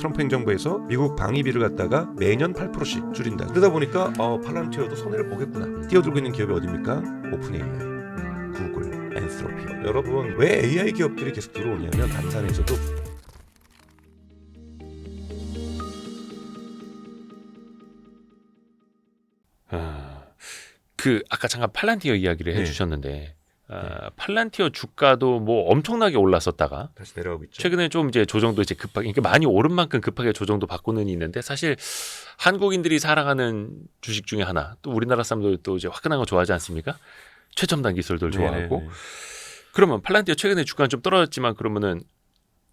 트럼프 행정부에서 미국 방위비를 갖다가 매년 8%씩 줄인다. 그러다 보니까 팔란티어도 손해를 보겠구나. 뛰어들고 있는 기업이 어디입니까? 오픈 AI, 구글, 엔스로피. 여러분 왜 AI 기업들이 계속 들어오냐면 감산에서도 아까 잠깐 팔란티어 이야기를 네. 해주셨는데 팔란티어 주가도 뭐 엄청나게 올랐었다가 다시 내려가고 있죠. 최근에 좀 이제 조정도 이제 급하게 그러니까 많이 오른 만큼 급하게 조정도 받고는 있는데 사실 한국인들이 사랑하는 주식 중에 하나 또 우리나라 사람들 또 이제 화끈한 거 좋아하지 않습니까? 최첨단 기술들 좋아하고 네네네. 그러면 팔란티어 최근에 주가는 좀 떨어졌지만 그러면은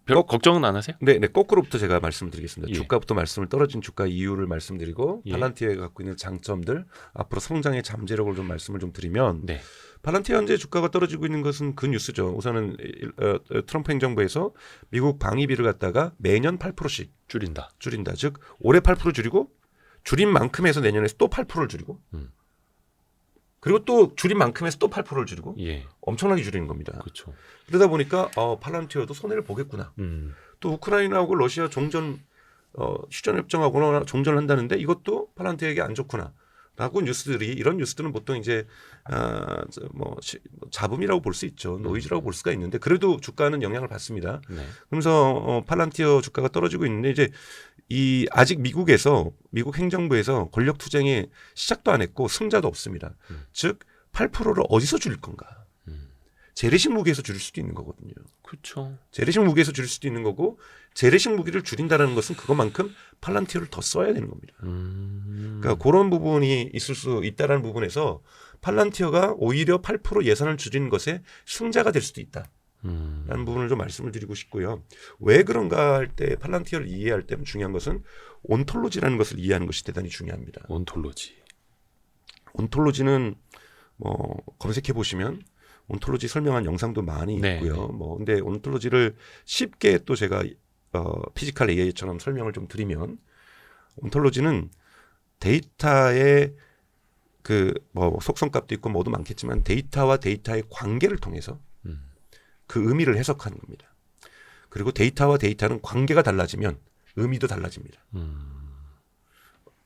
별 걱정은 안 하세요? 네, 거꾸로부터 제가 말씀드리겠습니다. 예. 주가부터 말씀을 떨어진 주가 이유를 말씀드리고 예. 팔란티어가 갖고 있는 장점들 앞으로 성장의 잠재력을 좀 말씀을 좀 드리면 네. 팔란티어 현재 주가가 떨어지고 있는 것은 그 뉴스죠. 우선은 트럼프 행정부에서 미국 방위비를 갖다가 매년 8%씩 줄인다. 즉 올해 8% 줄이고 줄인 만큼에서 내년에 또 8%를 줄이고 그리고 또 줄인 만큼에서 또 8%를 줄이고 예. 엄청나게 줄이는 겁니다. 그렇죠. 그러다 보니까 팔란티어도 손해를 보겠구나. 또 우크라이나하고 러시아 종전 휴전 협정하거나 종전을 한다는데 이것도 팔란티어에게 안 좋구나. 라고 뉴스들이 이런 뉴스들은 보통 이제 잡음이라고 볼 수 있죠. 노이즈라고 볼 수가 있는데 그래도 주가는 영향을 받습니다. 네. 그러면서 팔란티어 주가가 떨어지고 있는데 이제 아직 미국 행정부에서 권력 투쟁에 시작도 안 했고 승자도 없습니다. 즉 8%를 어디서 줄일 건가? 재래식 무기에서 줄일 수도 있는 거거든요. 그렇죠. 재래식 무기에서 줄일 수도 있는 거고 재래식 무기를 줄인다는 것은 그것만큼 팔란티어를 더 써야 되는 겁니다. 그러니까 그런 부분이 있을 수 있다라는 부분에서 팔란티어가 오히려 8% 예산을 줄이는 것에 승자가 될 수도 있다. 라는 부분을 좀 말씀을 드리고 싶고요. 왜 그런가 할 때 팔란티어를 이해할 때 중요한 것은 온톨로지라는 것을 이해하는 것이 대단히 중요합니다. 온톨로지는 검색해 보시면 온톨로지 설명한 영상도 많이 있고요. 네. 근데 온톨로지를 쉽게 또 제가 피지컬 AI처럼 설명을 좀 드리면 온톨로지는 데이터의 속성값도 있고 뭐도 많겠지만 데이터와 데이터의 관계를 통해서 그 의미를 해석하는 겁니다. 그리고 데이터와 데이터는 관계가 달라지면 의미도 달라집니다.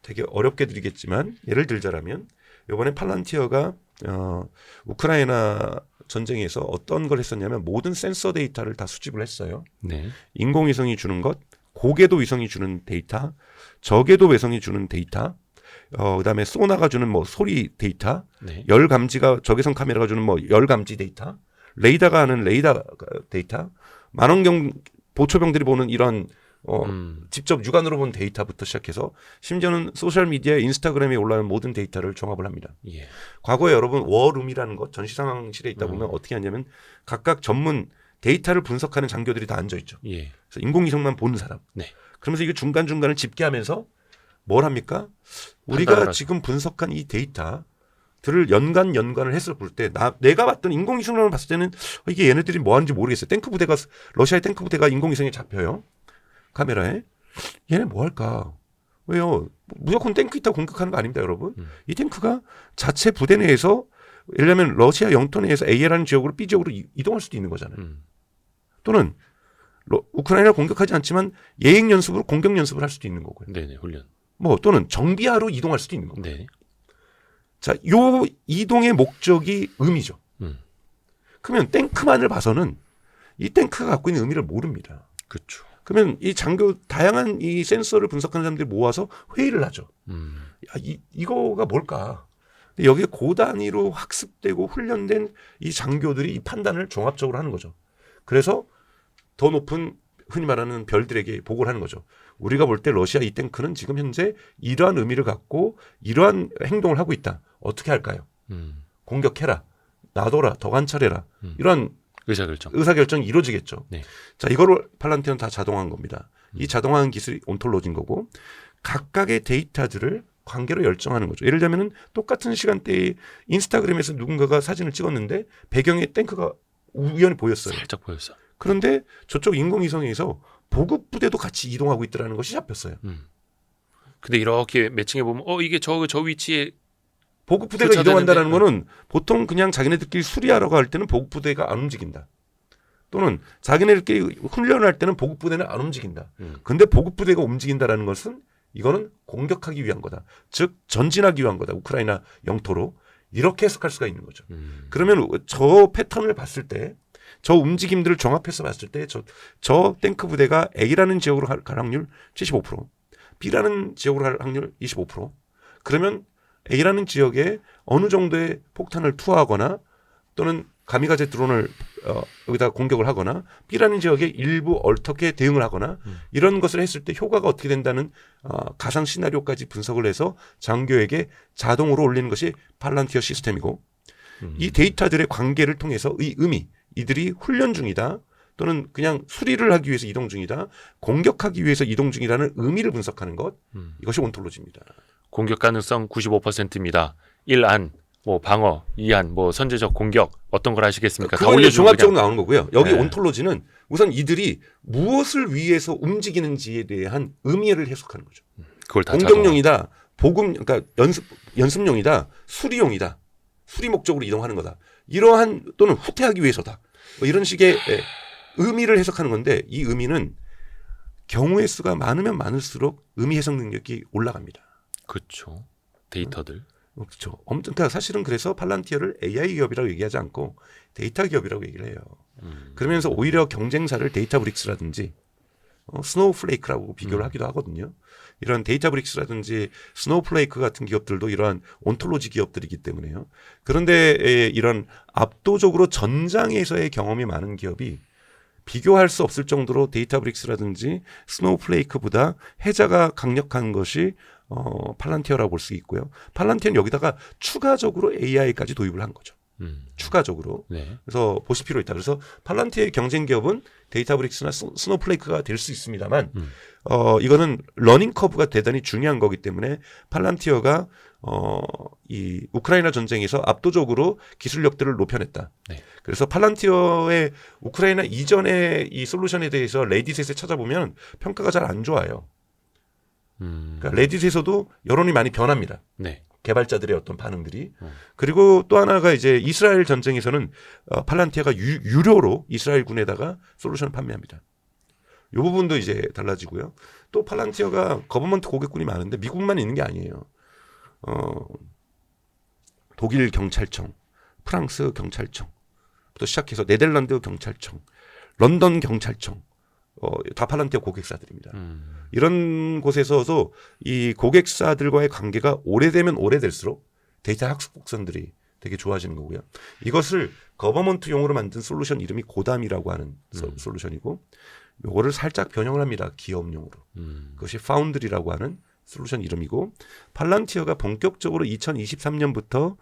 되게 어렵게 드리겠지만 예를 들자면 이번에 팔란티어가 우크라이나 전쟁에서 어떤 걸 했었냐면 모든 센서 데이터를 다 수집을 했어요. 네. 인공위성이 주는 것, 고궤도 위성이 주는 데이터, 저궤도 위성이 주는 데이터, 그다음에 소나가 주는 소리 데이터, 네. 열 감지가 적외선 카메라가 주는 열 감지 데이터, 레이더가 하는 레이더 데이터, 만원경 보초병들이 보는 이런 직접 육안으로 본 데이터부터 시작해서 심지어는 소셜미디어 인스타그램에 올라오는 모든 데이터를 종합을 합니다. 예. 과거에 여러분 워룸이라는 것 전시상황실에 있다 보면 어떻게 하냐면 각각 전문 데이터를 분석하는 장교들이 다 앉아있죠. 예. 그래서 인공위성만 보는 사람. 네. 그러면서 이게 중간중간을 집계하면서 뭘 합니까? 우리가 지금 분석한 이 데이터들을 연관을 해서 볼 때 내가 봤던 인공위성을 봤을 때는 이게 얘네들이 뭐 하는지 모르겠어요. 러시아의 탱크 부대가 인공위성에 잡혀요. 카메라에. 얘네 뭐 할까? 왜요? 무조건 탱크 있다고 공격하는 거 아닙니다, 여러분. 이 탱크가 자체 부대 내에서 예를 들면 러시아 영토 내에서 A라는 지역으로 B 지역으로 이동할 수도 있는 거잖아요. 또는 우크라이나를 공격하지 않지만 예행 연습으로 공격 연습을 할 수도 있는 거고요. 네네, 훈련. 또는 정비하러 이동할 수도 있는 거고요. 네. 자, 요 이동의 목적이 의미죠. 그러면 탱크만을 봐서는 이 탱크가 갖고 있는 의미를 모릅니다. 그렇죠. 그러면 이 다양한 이 센서를 분석하는 사람들이 모아서 회의를 하죠. 이거가 뭘까? 근데 여기에 고단위로 학습되고 훈련된 이 장교들이 이 판단을 종합적으로 하는 거죠. 그래서 더 높은 흔히 말하는 별들에게 보고를 하는 거죠. 우리가 볼 때 러시아 이 탱크는 지금 현재 이러한 의미를 갖고 이러한 행동을 하고 있다. 어떻게 할까요? 공격해라. 놔둬라. 더 관찰해라. 이런 의사결정이 이루어지겠죠. 네. 자, 이거를 팔란티어는 다 자동화한 겁니다. 이 자동화한 기술이 온톨로지인 거고 각각의 데이터들을 관계로 열정하는 거죠. 예를 들면 똑같은 시간대에 인스타그램에서 누군가가 사진을 찍었는데 배경에 탱크가 우연히 보였어요. 살짝 보였어. 그런데 저쪽 인공위성에서 보급부대도 같이 이동하고 있더라는 것이 잡혔어요. 근데 이렇게 매칭해 보면 이게 저 위치에 보급부대가 이동한다는 거는 보통 그냥 자기네들끼리 수리하러 갈 때는 보급부대가 안 움직인다. 또는 자기네들끼리 훈련할 때는 보급부대는 안 움직인다. 음. 근데 보급부대가 움직인다라는 것은 이거는 공격하기 위한 거다. 즉 전진하기 위한 거다. 우크라이나 영토로. 이렇게 해석할 수가 있는 거죠. 그러면 저 패턴을 봤을 때 저 움직임들을 종합해서 봤을 때 저 탱크 부대가 A라는 지역으로 갈 확률 75%, B라는 지역으로 갈 확률 25%. 그러면 A라는 지역에 어느 정도의 폭탄을 투하하거나 또는 가미가제 드론을 여기다 공격을 하거나 B라는 지역에 일부 어떻게 대응을 하거나 이런 것을 했을 때 효과가 어떻게 된다는 가상 시나리오까지 분석을 해서 장교에게 자동으로 올리는 것이 팔란티어 시스템이고 이 데이터들의 관계를 통해서 이 의미, 이들이 훈련 중이다 또는 그냥 수리를 하기 위해서 이동 중이다, 공격하기 위해서 이동 중이라는 의미를 분석하는 것, 이것이 온톨로지입니다. 공격 가능성 95%입니다. 1안, 뭐 방어, 2안, 뭐 선제적 공격 어떤 걸 하시겠습니까? 다 그건 올려주고 종합적으로 그냥. 나오는 거고요. 여기 네. 온톨로지는 우선 이들이 무엇을 위해서 움직이는지에 대한 의미를 해석하는 거죠. 그걸 다 공격용이다, 그러니까 연습용이다, 수리용이다, 수리 목적으로 이동하는 거다. 이러한 또는 후퇴하기 위해서다. 뭐 이런 식의 의미를 해석하는 건데 이 의미는 경우의 수가 많으면 많을수록 의미 해석 능력이 올라갑니다. 그렇죠. 데이터들. 그렇죠. 그러니까 사실은 그래서 팔란티어를 AI 기업이라고 얘기하지 않고 데이터 기업이라고 얘기를 해요. 그러면서 오히려 경쟁사를 데이터브릭스라든지 스노우플레이크라고 비교를 하기도 하거든요. 이런 데이터브릭스라든지 스노우플레이크 같은 기업들도 이러한 온톨로지 기업들이기 때문에요. 그런데 이런 압도적으로 전장에서의 경험이 많은 기업이 비교할 수 없을 정도로 데이터브릭스라든지 스노우플레이크보다 해자가 강력한 것이 팔란티어라고 볼 수 있고요. 팔란티어는 여기다가 추가적으로 AI까지 도입을 한 거죠. 추가적으로. 네. 그래서 보실 필요 있다. 그래서 팔란티어의 경쟁 기업은 데이터브릭스나 스노우플레이크가 될 수 있습니다만 이거는 러닝 커브가 대단히 중요한 거기 때문에 팔란티어가 이 우크라이나 전쟁에서 압도적으로 기술력들을 높여냈다. 네. 그래서 팔란티어의 우크라이나 이전의 이 솔루션에 대해서 레딧에 찾아보면 평가가 잘 안 좋아요. 그러니까 레딧에서도 여론이 많이 변합니다. 네. 개발자들의 어떤 반응들이. 그리고 또 하나가 이제 이스라엘 전쟁에서는 팔란티어가 유료로 이스라엘 군에다가 솔루션을 판매합니다. 이 부분도 이제 달라지고요. 또 팔란티어가 거버먼트 고객군이 많은데 미국만 있는 게 아니에요. 독일 경찰청, 프랑스 경찰청부터 시작해서 네덜란드 경찰청, 런던 경찰청, 다 팔란티어 고객사들입니다. 이런 곳에서도 이 고객사들과의 관계가 오래되면 오래될수록 데이터 학습 곡선들이 되게 좋아지는 거고요. 이것을 거버먼트용으로 만든 솔루션 이름이 고담이라고 하는 솔루션이고 요거를 살짝 변형을 합니다. 기업용으로. 그것이 파운드리라고 하는 솔루션 이름이고 팔란티어가 본격적으로 2023년부터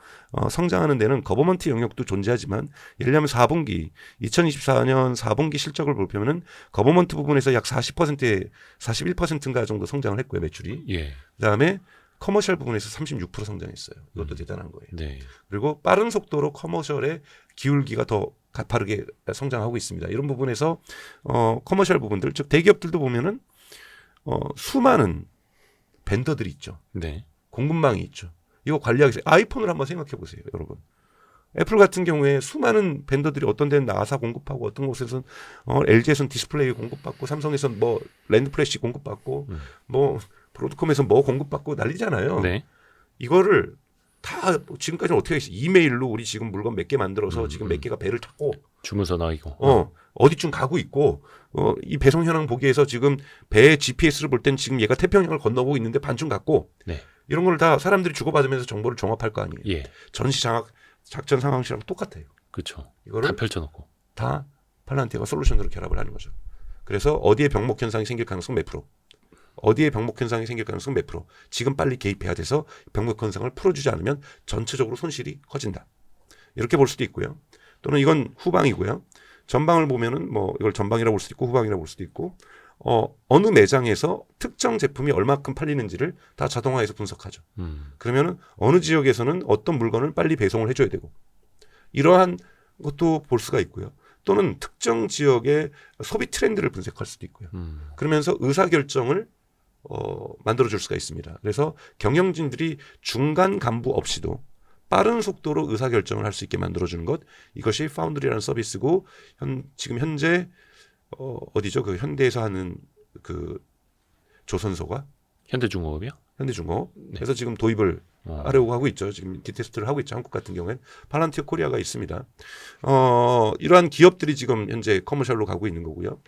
성장하는 데는 거버먼트 영역도 존재하지만 예를 들면 4분기 2024년 4분기 실적을 보면은 거버먼트 부분에서 약 40%에 41%인가 정도 성장을 했고요. 매출이. 예. 그다음에 커머셜 부분에서 36% 성장했어요. 이것도 대단한 거예요. 네. 그리고 빠른 속도로 커머셜의 기울기가 더 가파르게 성장하고 있습니다. 이런 부분에서 커머셜 부분들 즉 대기업들도 보면은 수많은 벤더들이 있죠. 네. 공급망이 있죠. 이거 관리하기 위해서 아이폰을 한번 생각해 보세요, 여러분. 애플 같은 경우에 수많은 벤더들이 어떤 데는 나사 공급하고 어떤 곳에서는 LG에서는 디스플레이 공급받고 삼성에서는 뭐 랜드 플래시 공급받고 뭐 브로드콤에서 뭐 공급받고 난리잖아요. 네. 이거를 다 지금까지는 어떻게 했어요? 이메일로 우리 지금 물건 몇 개 만들어서 지금 몇 개가 배를 탔고 주문서 나이고. 어디쯤 가고 있고 이 배송 현황 보기 위해서 지금 배의 GPS를 볼 땐 지금 얘가 태평양을 건너고 있는데 반쯤 갔고 네. 이런 걸 다 사람들이 주고받으면서 정보를 종합할 거 아니에요. 예. 전시 장악 작전 상황실랑 똑같아요. 그렇죠. 이거를 다 펼쳐놓고. 다 팔란티어가 솔루션으로 결합을 하는 거죠. 그래서 어디에 병목 현상이 생길 가능성 몇 프로, 어디에 병목 현상이 생길 가능성 몇 프로, 지금 빨리 개입해야 돼서 병목 현상을 풀어주지 않으면 전체적으로 손실이 커진다. 이렇게 볼 수도 있고요. 또는 이건 후방이고요. 전방을 보면은 뭐 이걸 전방이라고 볼 수도 있고 후방이라고 볼 수도 있고 어느 매장에서 특정 제품이 얼마큼 팔리는지를 다 자동화해서 분석하죠. 그러면은 어느 지역에서는 어떤 물건을 빨리 배송을 해줘야 되고 이러한 것도 볼 수가 있고요. 또는 특정 지역의 소비 트렌드를 분석할 수도 있고요. 그러면서 의사결정을 만들어줄 수가 있습니다. 그래서 경영진들이 중간 간부 없이도 빠른 속도로 의사결정을 할 수 있게 만들어주는 것, 이것이 파운드리라는 서비스고 지금 현재 어디죠? 그 현대에서 하는 그 조선소가 현대중공업이요? 현대중공업. 네. 그래서 지금 도입을 하려고 하고 있죠. 지금 디테스트를 하고 있죠. 한국 같은 경우에는 팔란티어 코리아가 있습니다. 이러한 기업들이 지금 현재 커머셜로 가고 있는 거고요.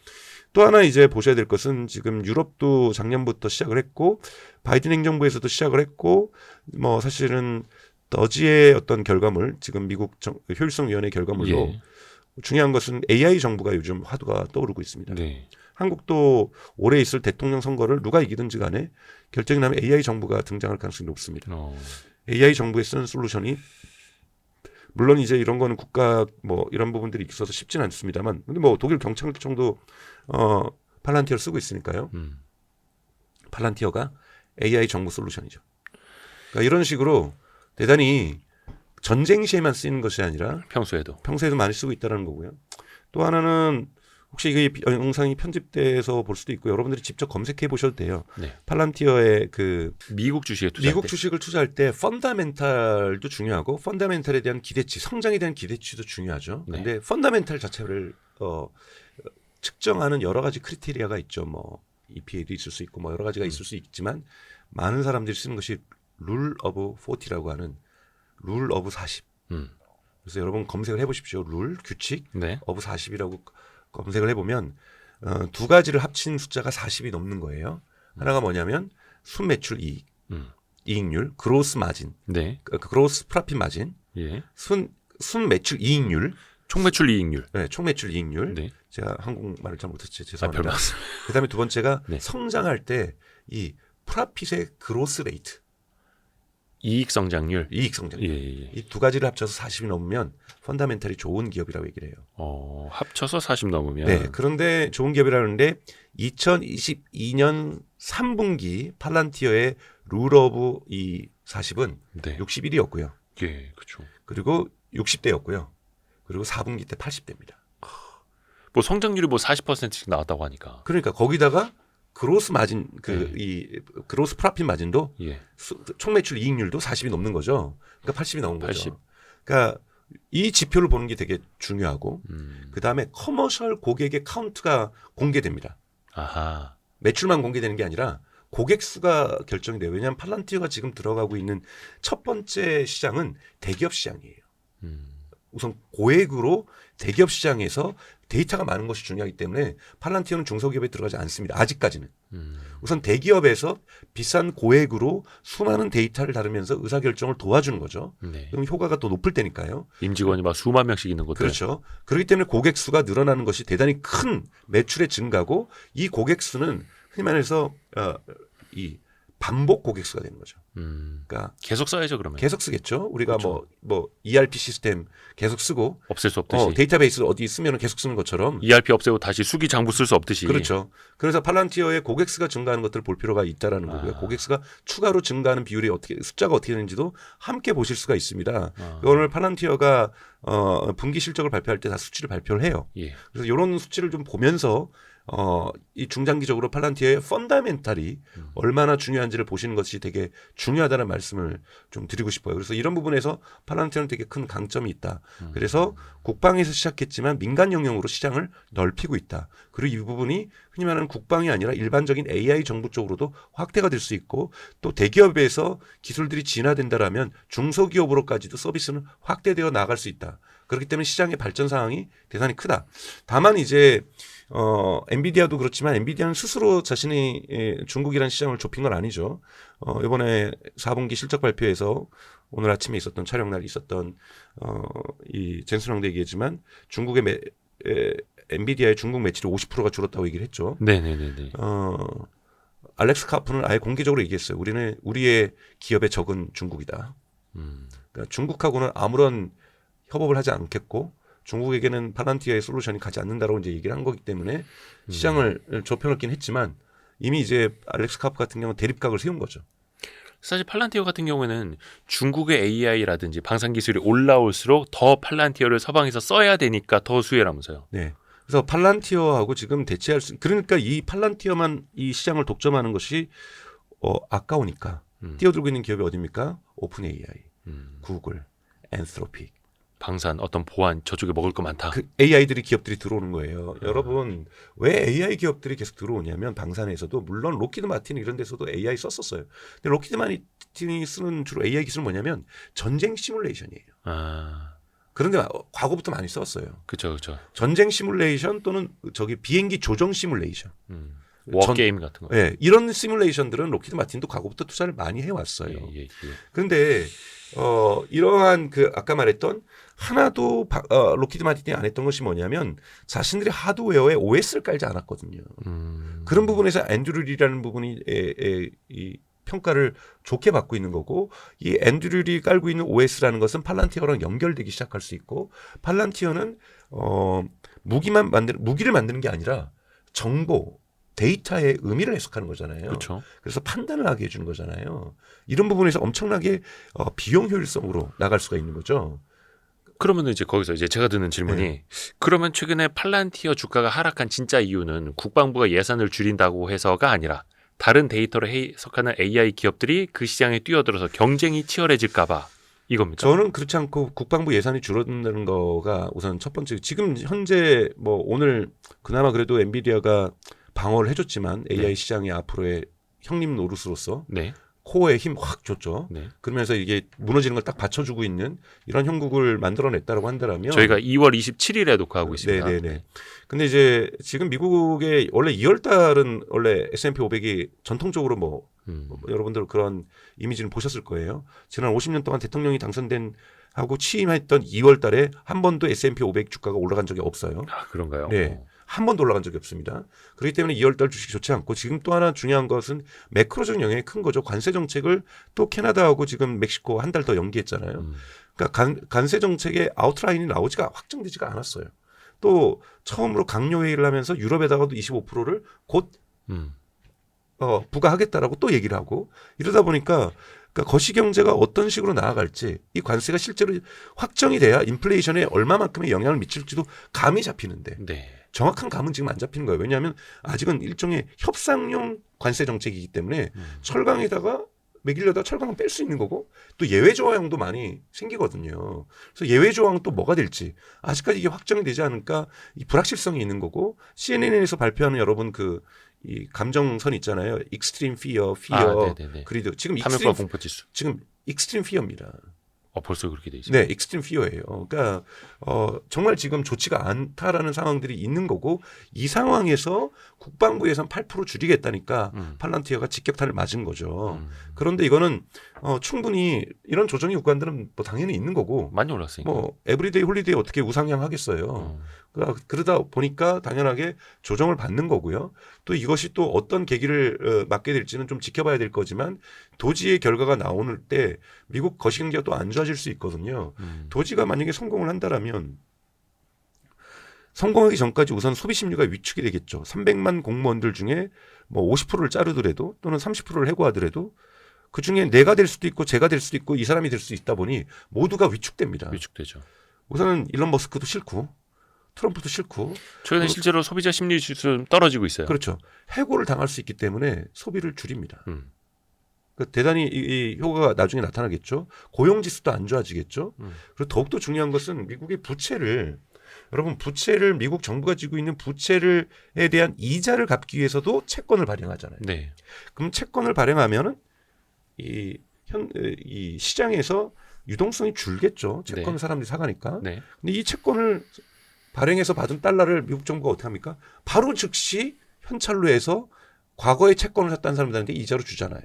또 하나 이제 보셔야 될 것은 지금 유럽도 작년부터 시작을 했고 바이든 행정부에서도 시작을 했고 뭐 사실은 더지의 어떤 결과물 지금 미국 효율성위원회 결과물로 예. 중요한 것은 AI 정부가 요즘 화두가 떠오르고 있습니다. 네. 한국도 올해 있을 대통령 선거를 누가 이기든지 간에 결정이 나면 AI 정부가 등장할 가능성이 높습니다. AI 정부에 쓰는 솔루션이 물론 이제 이런 거는 국가 뭐 이런 부분들이 있어서 쉽지는 않습니다만 근데 뭐 독일 경찰청도 팔란티어를 쓰고 있으니까요. 팔란티어가 AI 정부 솔루션이죠. 그러니까 이런 식으로 대단히 전쟁 시에만 쓰이는 것이 아니라 평소에도 많이 쓰고 있다는 거고요. 또 하나는 혹시 이게 영상이 편집돼서 볼 수도 있고 여러분들이 직접 검색해 보셔도 돼요. 네. 팔란티어의 그 미국 주식을 투자할 때 펀다멘탈도 중요하고 펀다멘탈에 대한 기대치, 성장에 대한 기대치도 중요하죠. 그런데 네. 펀다멘탈 자체를 측정하는 여러 가지 크리테리아가 있죠. 뭐 EPA도 있을 수 있고 뭐 여러 가지가 있을 수 있지만 많은 사람들이 쓰는 것이 룰 오브 40라고 하는 룰 오브 40. 그래서 여러분 검색을 해보십시오. 룰, 규칙, 네. 오브 40이라고 검색을 해보면 두 가지를 합친 숫자가 40이 넘는 거예요. 하나가 뭐냐면 순매출 이익, 이익률, 그로스 마진, 네. 그로스 프라핏 마진, 예. 순매출 이익률, 총매출 이익률. 네, 총매출 이익률. 네. 제가 한국말을 잘 못했지 죄송합니다. 별 말씀. 그다음에 두 번째가 네. 성장할 때 이 프라핏의 그로스 레이트. 이익 성장률. 예. 이 두 가지를 합쳐서 40이 넘으면 펀다멘탈이 좋은 기업이라고 얘기를 해요. 합쳐서 40 넘으면. 네. 그런데 좋은 기업이라는데 2022년 3분기 팔란티어의 룰 오브 이 40은 네. 61이었고요. 예, 그렇죠. 그리고 60대였고요. 그리고 4분기 때 80대입니다. 뭐 성장률이 뭐 40%씩 나왔다고 하니까. 그러니까 거기다가 그로스 마진 이 그로스 프라핏 마진도 예. 총매출 이익률도 40이 넘는 거죠. 그러니까 80이 나온 거죠. 그러니까 이 지표를 보는 게 되게 중요하고 그다음에 커머셜 고객의 카운트가 공개됩니다. 아하. 매출만 공개되는 게 아니라 고객 수가 결정이 돼요. 왜냐하면 팔란티어가 지금 들어가고 있는 첫 번째 시장은 대기업 시장이에요. 우선 고액으로 대기업 시장에서 데이터가 많은 것이 중요하기 때문에 팔란티어는 중소기업에 들어가지 않습니다. 아직까지는. 우선 대기업에서 비싼 고액으로 수많은 데이터를 다루면서 의사결정을 도와주는 거죠. 네. 그럼 효과가 더 높을 테니까요. 임직원이 막 수만 명씩 있는 곳들. 그렇죠. 그렇기 때문에 고객 수가 늘어나는 것이 대단히 큰 매출의 증가고 이 고객 수는 흔히 말해서 이 반복 고객 수가 되는 거죠. 그러니까 계속 써야죠 그러면. 계속 쓰겠죠. 우리가 그렇죠. 뭐 ERP 시스템 계속 쓰고 없앨 수 없듯이. 데이터베이스 어디 쓰면 계속 쓰는 것처럼 ERP 없애고 다시 수기 장부 쓸 수 없듯이. 그렇죠. 그래서 팔란티어의 고객 수가 증가하는 것들을 볼 필요가 있다라는 거고요. 고객 수가 추가로 증가하는 비율이 숫자가 어떻게 되는지도 함께 보실 수가 있습니다. 오늘 팔란티어가 분기 실적을 발표할 때 다 수치를 발표를 해요. 예. 그래서 이런 수치를 좀 보면서 이 중장기적으로 팔란티어의 펀다멘탈이 얼마나 중요한지를 보시는 것이 되게 중요하다는 말씀을 좀 드리고 싶어요. 그래서 이런 부분에서 팔란티어는 되게 큰 강점이 있다. 그래서 국방에서 시작했지만 민간 영역으로 시장을 넓히고 있다. 그리고 이 부분이 흔히 말하는 국방이 아니라 일반적인 AI 정부 쪽으로도 확대가 될 수 있고 또 대기업에서 기술들이 진화된다라면 중소기업으로까지도 서비스는 확대되어 나갈 수 있다. 그렇기 때문에 시장의 발전 상황이 대단히 크다. 다만 이제 엔비디아도 그렇지만 엔비디아는 스스로 자신이 중국이라는 시장을 좁힌 건 아니죠. 이번에 4분기 실적 발표에서 오늘 아침에 있었던 촬영날 있었던 이 젠슨 황도 얘기했지만 중국의 엔비디아의 중국 매출이 50%가 줄었다고 얘기를 했죠. 네네네. 알렉스 카프는 아예 공개적으로 얘기했어요. 우리는 우리의 기업의 적은 중국이다. 그러니까 중국하고는 아무런 협업을 하지 않겠고 중국에게는 팔란티어의 솔루션이 가지 않는다라고 이제 얘기를 한 거기 때문에 시장을 좁혀놓긴 했지만 이미 이제 알렉스 카프 같은 경우는 대립각을 세운 거죠. 사실 팔란티어 같은 경우에는 중국의 AI라든지 방산 기술이 올라올수록 더 팔란티어를 서방에서 써야 되니까 더 수혜라면서요. 네. 그래서 팔란티어하고 지금 대체할 수 그러니까 이 팔란티어만 이 시장을 독점하는 것이 아까우니까 뛰어들고 있는 기업이 어디입니까? 오픈 AI, 구글, 앤스로픽. 방산 어떤 보안 저쪽에 먹을 거 많다. 그 AI들이 기업들이 들어오는 거예요. 여러분 왜 AI 기업들이 계속 들어오냐면 방산에서도 물론 로키드 마틴 이런 데서도 AI 썼었어요. 근데 로키드 마틴이 쓰는 주로 AI 기술은 뭐냐면 전쟁 시뮬레이션이에요. 아, 그런데 과거부터 많이 썼어요. 그렇죠. 전쟁 시뮬레이션 또는 저기 비행기 조정 시뮬레이션. 워 게임 같은 거. 예, 이런 시뮬레이션들은 로키드 마틴도 과거부터 투자를 많이 해왔어요. 예. 그런데 이러한 그 아까 말했던 하나도 로키드 마틴이 안 했던 것이 뭐냐면 자신들이 하드웨어에 OS를 깔지 않았거든요. 그런 부분에서 앤드류리라는 부분이 이 평가를 좋게 받고 있는 거고 이 앤드류리 깔고 있는 OS라는 것은 팔란티어랑 연결되기 시작할 수 있고 팔란티어는 무기를 만드는 게 아니라 정보 데이터의 의미를 해석하는 거잖아요. 그렇죠. 그래서 판단을 하게 해주는 거잖아요. 이런 부분에서 엄청나게 비용 효율성으로 나갈 수가 있는 거죠. 그러면 이제 거기서 이제 제가 드는 질문이 네. 그러면 최근에 팔란티어 주가가 하락한 진짜 이유는 국방부가 예산을 줄인다고 해서가 아니라 다른 데이터를 해석하는 AI 기업들이 그 시장에 뛰어들어서 경쟁이 치열해질까봐 이겁니까? 저는 그렇지 않고 국방부 예산이 줄어든다는 거가 우선 첫 번째. 지금 현재 뭐 오늘 그나마 그래도 엔비디아가 방어를 해줬지만 AI 네. 시장의 앞으로의 형님 노릇으로서 네. 코어에 힘 확 줬죠. 네. 그러면서 이게 무너지는 걸 딱 받쳐주고 있는 이런 형국을 만들어냈다고 한다면 저희가 2월 27일에 녹화하고 있습니다. 네네네. 근데 이제 지금 미국의 원래 2월 달은 원래 S&P 500이 전통적으로 뭐 여러분들 그런 이미지는 보셨을 거예요. 지난 50년 동안 대통령이 당선된 하고 취임했던 2월 달에 한 번도 S&P 500 주가가 올라간 적이 없어요. 아, 그런가요? 네. 한 번도 올라간 적이 없습니다. 그렇기 때문에 2월 달 주식이 좋지 않고 지금 또 하나 중요한 것은 매크로적 영향이 큰 거죠. 관세 정책을 또 캐나다하고 지금 멕시코 한 달 더 연기했잖아요. 그러니까 관세 정책의 아웃라인이 나오지가 확정되지가 않았어요. 또 처음으로 강요 회의를 하면서 유럽에다가도 25%를 곧 부과하겠다라고 또 얘기를 하고 이러다 보니까 그러니까 거시경제가 어떤 식으로 나아갈지 이 관세가 실제로 확정이 돼야 인플레이션에 얼마만큼의 영향을 미칠지도 감이 잡히는데 네. 정확한 감은 지금 안 잡히는 거예요. 왜냐하면 아직은 일종의 협상용 관세 정책이기 때문에 철강에다가 매기려다가 철강은 뺄 수 있는 거고 또 예외 조항도 많이 생기거든요. 그래서 예외 조항은 또 뭐가 될지 아직까지 이게 확정이 되지 않으니까 이 불확실성이 있는 거고 CNN에서 발표하는 여러분 이 감정선 있잖아요. 익스트림 피어, 그리드 지금 탐욕과 공포 지수. 지금 익스트림 피어입니다. 벌써 그렇게 돼 있어요. 네, 익스트림 피어예요. 그러니까 정말 지금 좋지가 않다라는 상황들이 있는 거고 이 상황에서 국방부 예산 8% 줄이겠다니까 팔란티어가 직격탄을 맞은 거죠. 그런데 이거는 충분히 이런 조정의 국가들은 뭐 당연히 있는 거고 많이 올랐으니까. 뭐 에브리데이 홀리데이 어떻게 우상향하겠어요. 그러다 보니까 당연하게 조정을 받는 거고요. 또 이것이 또 어떤 계기를 맞게 될지는 좀 지켜봐야 될 거지만 도지의 결과가 나오는 때 미국 거시경제가 또 안 좋아질 수 있거든요. 도지가 만약에 성공을 한다라면 성공하기 전까지 우선 소비 심리가 위축이 되겠죠. 300만 공무원들 중에 뭐 50%를 자르더라도 또는 30%를 해고하더라도 그중에 내가 될 수도 있고 제가 될 수도 있고 이 사람이 될 수 있다 보니 모두가 위축됩니다. 위축되죠. 우선은 일론 머스크도 싫고 트럼프도 싫고 최근에 실제로 소비자 심리 지수 떨어지고 있어요. 그렇죠. 해고를 당할 수 있기 때문에 소비를 줄입니다. 그러니까 대단히 이 효과가 나중에 나타나겠죠. 고용지수도 안 좋아지겠죠. 그리고 더욱더 중요한 것은 미국의 부채를 미국 정부가 지고 있는 부채를에 대한 이자를 갚기 위해서도 채권을 발행하잖아요. 네. 그럼 채권을 발행하면은 이 시장에서 유동성이 줄겠죠. 채권을 네. 사람들이 사가니까. 네. 근데 이 채권을 발행해서 받은 달러를 미국 정부가 어떻게 합니까? 바로 즉시 현찰로 해서 과거에 채권을 샀다는 사람들한테 이자로 주잖아요.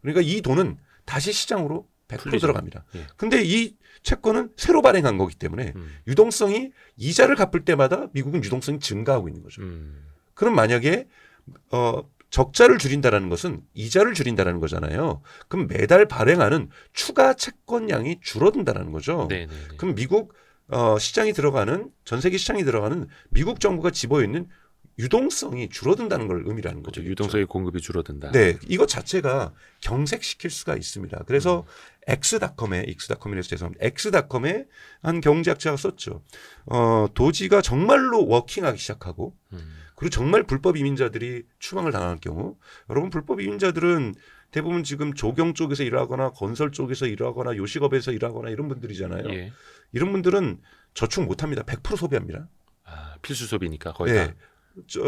그러니까 이 돈은 다시 시장으로 100% 풀리죠. 들어갑니다. 예. 근데 이 채권은 새로 발행한 거기 때문에 유동성이 이자를 갚을 때마다 미국은 유동성이 증가하고 있는 거죠. 그럼 만약에 적자를 줄인다라는 것은 이자를 줄인다라는 거잖아요. 그럼 매달 발행하는 추가 채권량이 줄어든다라는 거죠. 네. 그럼 미국 시장이 들어가는 전 세계 시장이 들어가는 미국 정부가 집어 있는 유동성이 줄어든다는 걸 의미하는 거죠. 그렇죠. 유동성의 공급이 줄어든다. 네, 이것 자체가 경색시킬 수가 있습니다. 그래서 X닷컴이라서 죄송합니다. X닷컴에 한 경제학자가 썼죠. 도지가 정말로 워킹하기 시작하고 그리고 정말 불법 이민자들이 추방을 당할 경우 여러분 불법 이민자들은 대부분 지금 조경 쪽에서 일하거나 건설 쪽에서 일하거나 요식업에서 일하거나 이런 분들이잖아요. 예. 이런 분들은 저축 못합니다. 100% 소비합니다. 아, 필수 소비니까 거의 네. 다.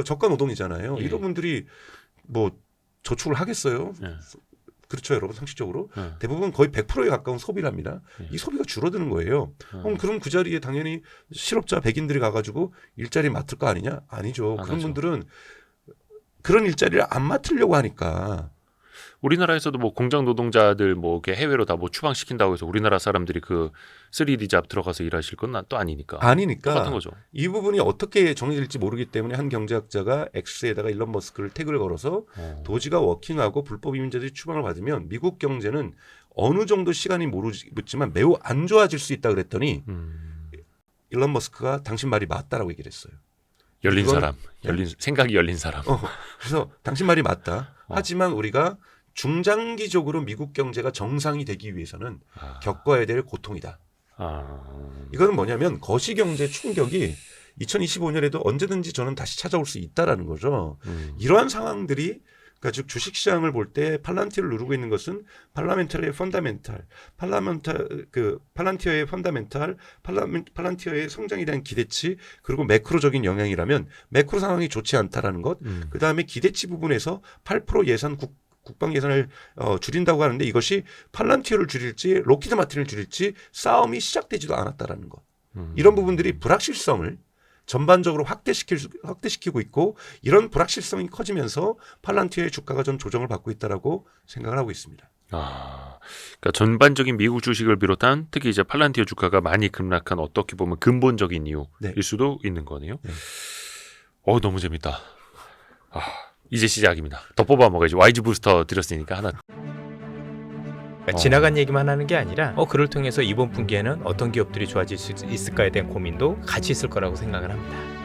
저가 노동이잖아요. 예. 이런 분들이 뭐 저축을 하겠어요? 예. 그렇죠, 여러분 상식적으로 예. 대부분 거의 100%에 가까운 소비를 합니다. 예. 이 소비가 줄어드는 거예요. 그럼 그 자리에 당연히 실업자 백인들이 가가지고 일자리 맡을 거 아니냐? 아니죠. 안 그런 하죠. 분들은 그런 일자리를 안 맡으려고 하니까. 우리나라에서도 뭐 공장 노동자들 뭐 이렇게 해외로 다 뭐 추방시킨다고 해서 우리나라 사람들이 그 3D 잡 들어가서 일하실 건 또 아니니까. 아니니까 똑같은 거죠. 이 부분이 어떻게 정리될지 모르기 때문에 한 경제학자가 X에다가 일론 머스크를 태그를 걸어서 도지가 워킹하고 불법 이민자들이 추방을 받으면 미국 경제는 어느 정도 시간이 모르지만 매우 안 좋아질 수 있다 그랬더니 일론 머스크가 당신 말이 맞다라고 얘기를 했어요. 열린 이건- 사람, 생각이 열린 사람. 그래서 당신 말이 맞다. 어. 하지만 우리가 중장기적으로 미국 경제가 정상이 되기 위해서는 아. 겪어야 될 고통이다. 아. 이거는 뭐냐면 거시경제 충격이 2025년에도 언제든지 저는 다시 찾아올 수 있다라는 거죠. 이러한 상황들이 그러니까 즉 주식시장을 볼 때 팔란티어를 누르고 있는 것은 팔라멘터의 펀다멘탈, 팔란티어의 펀다멘탈, 팔란티어의 성장에 대한 기대치 그리고 매크로적인 영향이라면 매크로 상황이 좋지 않다라는 것. 그 다음에 기대치 부분에서 8% 예산 국방 예산을 줄인다고 하는데 이것이 팔란티어를 줄일지 로키드 마틴을 줄일지 싸움이 시작되지도 않았다라는 것. 이런 부분들이 불확실성을 전반적으로 확대시키고 있고 이런 불확실성이 커지면서 팔란티어의 주가가 좀 조정을 받고 있다라고 생각을 하고 있습니다. 아, 그러니까 전반적인 미국 주식을 비롯한 특히 이제 팔란티어 주가가 많이 급락한 어떻게 보면 근본적인 이유일 네. 수도 있는 거네요. 네. 너무 재밌다. 이제 시작입니다. 더 뽑아 먹어야지. YG 부스터 드렸으니까 하나. 지나간 얘기만 하는 게 아니라 그를 통해서 이번 분기에는 어떤 기업들이 좋아질 수 있을까에 대한 고민도 같이 있을 거라고 생각을 합니다.